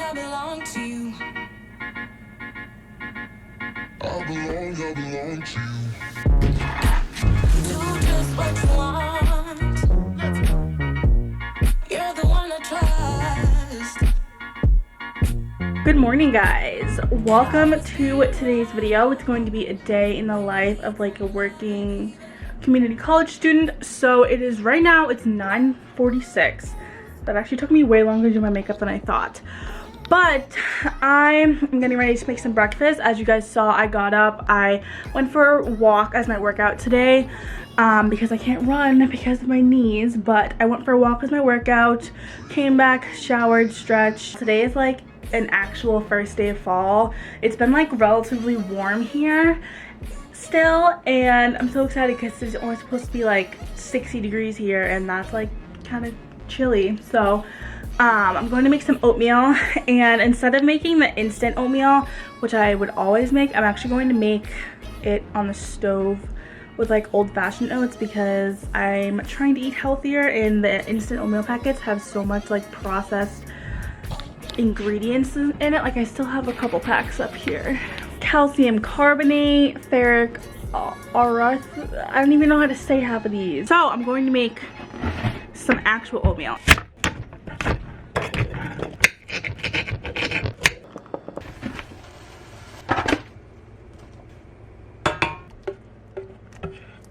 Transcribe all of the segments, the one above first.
I belong to you. I belong to you. Do just what you want. You're the one I trust. Good morning, guys. Welcome to today's video. It's going to be a day in the life of like a working community college student. So it is right now, it's 9:46. That actually took me way longer to do my makeup than I thought. But I'm getting ready to make some breakfast. As you guys saw, I got up, I went for a walk as my workout today because I can't run because of my knees, but I went for a walk as my workout, came back, showered, stretched. Today is like an actual first day of fall. It's been like relatively warm here still, and I'm so excited because it's only supposed to be like 60 degrees here, and that's like kind of chilly. So I'm going to make some oatmeal, and instead of making the instant oatmeal, which I would always make, I'm actually going to make it on the stove with like old-fashioned oats because I'm trying to eat healthier, and the instant oatmeal packets have so much like processed ingredients in it. Like I still have a couple packs up here. Calcium carbonate, ferric aureth, I don't even know how to say half of these. So I'm going to make some actual oatmeal.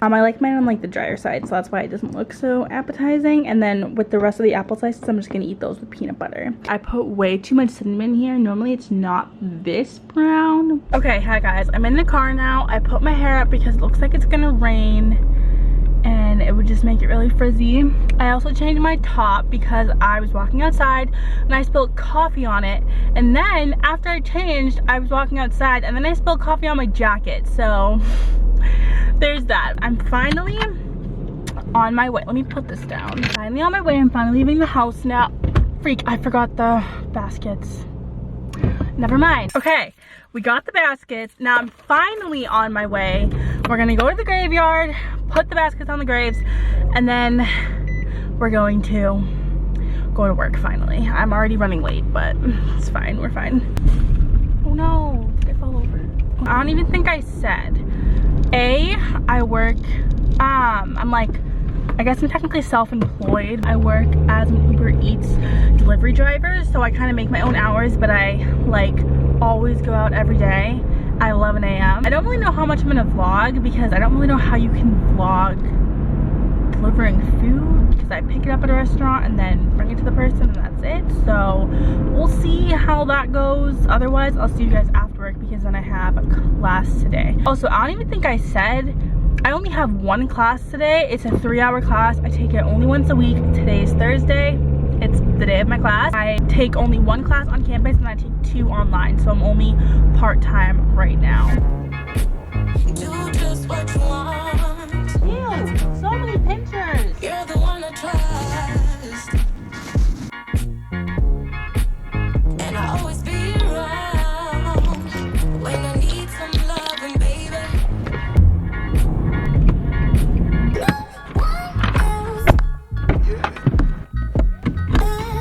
I like mine on like the drier side, so that's why it doesn't look so appetizing. And then with the rest of the apple slices, I'm just gonna eat those with peanut butter. I put way too much cinnamon here. Normally it's not this brown. Okay, hi guys, I'm in the car now. I put my hair up because it looks like it's gonna rain and it would just make it really frizzy. I also changed my top because I was walking outside and I spilled coffee on it. And then after I changed, I was walking outside and then I spilled coffee on my jacket. So there's that. I'm finally on my way. Let me put this down. Finally on my way. I'm finally leaving the house now. Freak, I forgot the baskets. Never mind. Okay, we got the baskets. Now I'm finally on my way. We're gonna go to the graveyard, put the baskets on the graves, and then we're going to go to work finally. I'm already running late, but it's fine. We're fine. Oh no, did I fall over? I don't even think I said. I work, I'm like, I guess I'm technically self-employed. I work as an Uber Eats delivery driver, so I kind of make my own hours, but I like always go out every day at 11 a.m. I don't really know how much I'm gonna vlog because I don't really know how you can vlog delivering food, because I pick it up at a restaurant and then bring it to the person and that's it. So we'll see how that goes. Otherwise, I'll see you guys after work because then I have a class today. Also, I don't even think I said, I only have one class today. It's a 3-hour class. I take it only once a week. Today's Thursday. It's the day of my class. I take only one class on campus and I take 2 online. So I'm only part-time right now. Do just what you want. Ew, so many pictures. You're the one I trust. And I'll always be around when I need some loving, baby.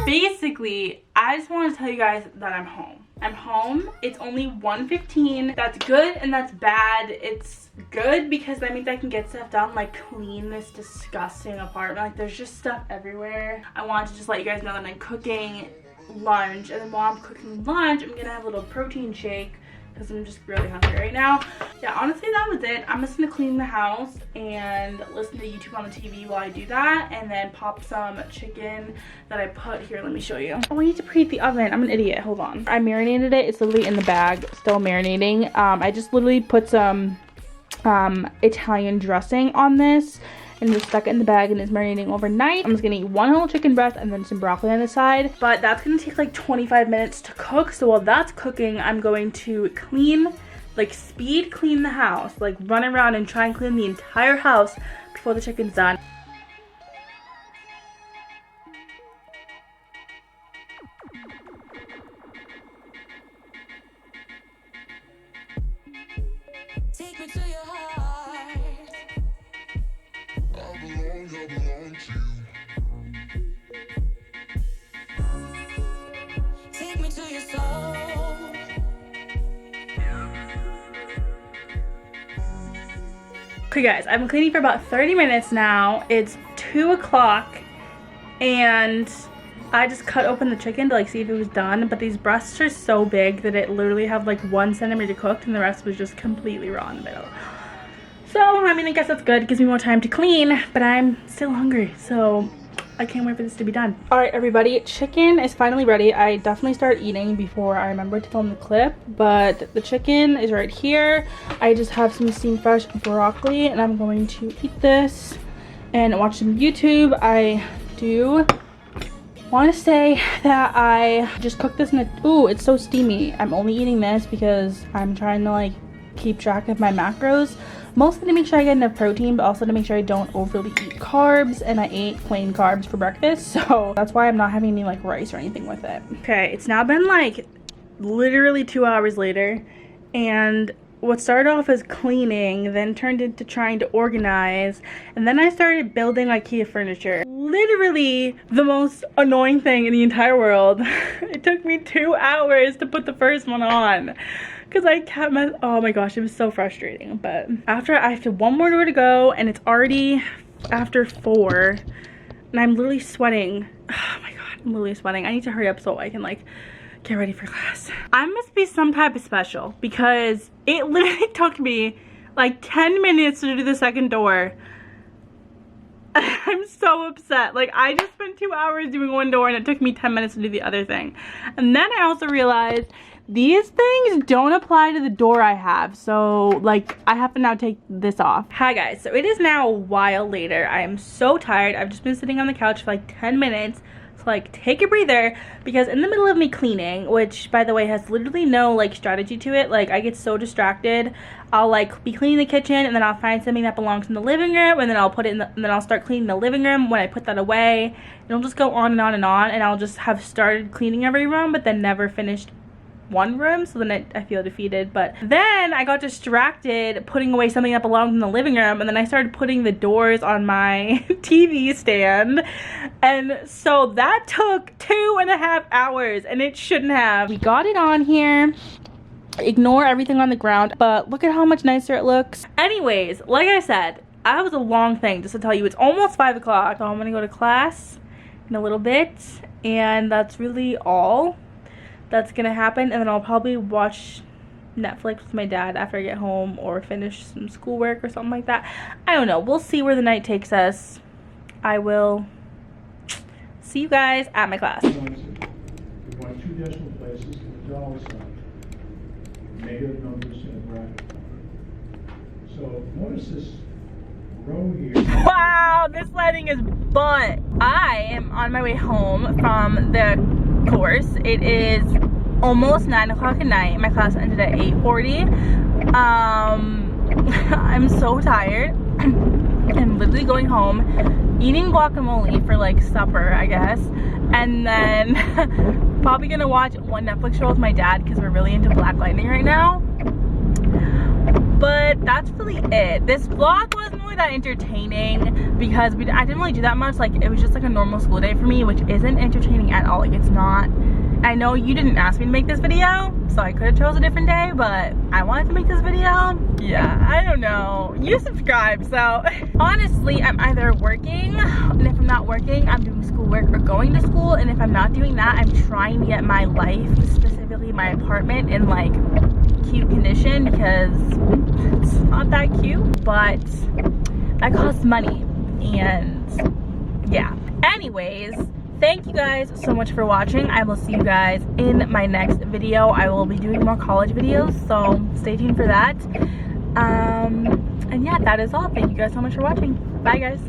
Basically, I just want to tell you guys that I'm home. I'm home. It's only 1:15. That's good and that's bad. It's good because that means I can get stuff done, like clean this disgusting apartment. Like there's just stuff everywhere. I wanted to just let you guys know that I'm cooking lunch, and then while I'm cooking lunch, I'm gonna have a little protein shake because I'm just really hungry right now. Yeah, honestly, that was it. I'm just gonna clean the house and listen to YouTube on the TV while I do that, and then pop some chicken that I put here. Let me show you. Oh, I need to preheat the oven. I'm an idiot. Hold on. I marinated it. It's literally in the bag, still marinating. I just literally put some Italian dressing on this and just stuck it in the bag, and it's marinating overnight. I'm just gonna eat one whole chicken breast and then some broccoli on the side, but that's gonna take like 25 minutes to cook. So while that's cooking, I'm going to clean, like speed clean the house, like run around and try and clean the entire house before the chicken's done. Take me to your heart. I belong to you. Take me to your soul. Okay guys, I've been cleaning for about 30 minutes now. It's 2 o'clock and I just cut open the chicken to like see if it was done, but these breasts are so big that it literally had like 1 centimeter cooked and the rest was just completely raw in the middle. So, I mean, I guess that's good. It gives me more time to clean, but I'm still hungry, so I can't wait for this to be done. Alright everybody, chicken is finally ready. I definitely started eating before I remembered to film the clip, but the chicken is right here. I just have some steamed fresh broccoli and I'm going to eat this and watch some YouTube. I do want to say that I just cooked this in a, ooh, it's so steamy. I'm only eating this because I'm trying to like keep track of my macros. Mostly to make sure I get enough protein, but also to make sure I don't overly eat carbs, and I ate plain carbs for breakfast, so that's why I'm not having any like rice or anything with it. Okay, it's now been like literally 2 hours later, and what started off as cleaning then turned into trying to organize, and then I started building IKEA furniture. Literally the most annoying thing in the entire world. It took me 2 hours to put the first one on because I kept oh my gosh, it was so frustrating. But after, I have 1 more door to go and it's already after 4 and I'm literally sweating. Oh my god, I'm literally sweating. I need to hurry up so I can like get ready for class. I must be some type of special because it literally took me like 10 minutes to do the second door. I'm so upset. Like, I just spent 2 hours doing 1 door and it took me 10 minutes to do the other thing. And then I also realized these things don't apply to the door I have. So, like, I have to now take this off. Hi guys, so it is now a while later. I am so tired. I've just been sitting on the couch for like 10 minutes. Like, take a breather, because in the middle of me cleaning, which by the way has literally no like strategy to it, like I get so distracted. I'll like be cleaning the kitchen and then I'll find something that belongs in the living room and then I'll put it in the, and then I'll start cleaning the living room. When I put that away, and it'll just go on and on and on, and I'll just have started cleaning every room but then never finished one room, so then I feel defeated. But then I got distracted putting away something that belonged in the living room, and then I started putting the doors on my TV stand, and so that took 2.5 hours and it shouldn't have. We got it on here. Ignore everything on the ground, but look at how much nicer it looks. Anyways, like I said, that was a long thing just to tell you. It's almost 5 o'clock, so I'm gonna go to class in a little bit, and that's really all that's gonna happen. And then I'll probably watch Netflix with my dad after I get home, or finish some schoolwork or something like that. I don't know, we'll see where the night takes us. I will see you guys at my class. We're going 2 decimal places to the dollar sign. Negative numbers in a bracket. So notice this row here. Wow, this lighting is butt. I am on my way home from the course. It is almost 9 o'clock at night. My class ended at 8:40. I'm so tired. I'm literally going home, eating guacamole for like supper, I guess, and then probably gonna watch one Netflix show with my dad because we're really into Black Lightning right now. But that's really it. This vlog wasn't really that entertaining because I didn't really do that much. Like, it was just like a normal school day for me, which isn't entertaining at all. Like, it's not. I know you didn't ask me to make this video, so I could have chose a different day, but I wanted to make this video. Yeah, I don't know. You subscribe, so honestly, I'm either working, and if I'm not working, I'm doing schoolwork or going to school, and if I'm not doing that, I'm trying to get my life, specifically my apartment, in like cute condition, because it's not that cute, but that costs money. And yeah, anyways, thank you guys so much for watching. I will see you guys in my next video. I will be doing more college videos, so stay tuned for that. And yeah, that is all. Thank you guys so much for watching. Bye guys.